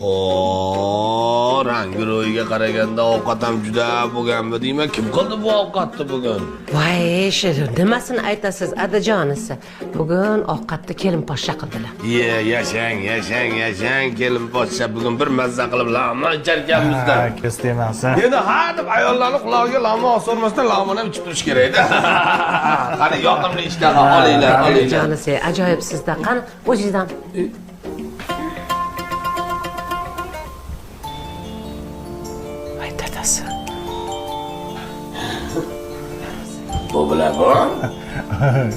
Oo, rangi ro'yiga qaraganda ovqat ham juda bo'lganmi deyman. Kim qildi bu ovqatni bugun? Voy, shirin, nimasini aytasiz, adajonisi? Bugun ovqatni kelin poshsha qildilar. Yashang, kelin poshsha bugun bir mazza qilib lag'mon icharkanmizda. Ko'z tegmasin. Endi ha deb ayollarning qulog'iga lag'mon osirmasdan lag'mon ham ichib turish kerak-da. Qani yoqimli ishtaha olinglar. Adajonisi, ajoyib sizda. Qani, o'zingizdan. Voy, dadasi. Bu bilan bu.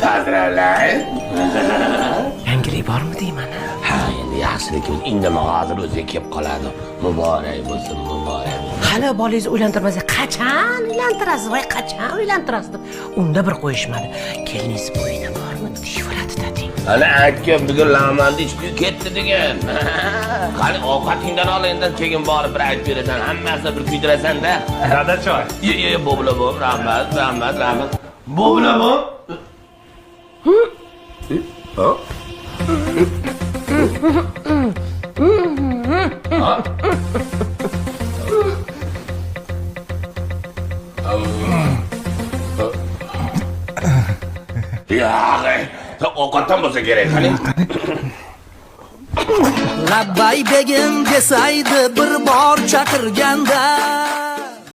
Tazralay. Yangilik bormi deyman? Ha, endi yaxshilikimiz indamay hozir o'ziga kelib qoladi. Muborak bo'lsin, muborak. Hali bolangiz uylantirmasa, qachon uylantirasiz? Voy, qachon uylantirasiz deb unda bir qo'yishmadi. Keliningiz bo'yida bormi? Deyveradi dading. Hali aytgan bugun lag'monni ichib ketdi degan. Qani ovqatingdan ol endi keyin borib bir aytib berasan, hammasini bir kuydirasan-da. Dada choy. Ye, bu bilan bu. Rahmat. Bu bilan bu. Ha? Ya, ovqatdan bo'lsa kerak, qani. Labbay begim desaydi bir bor chaqirganda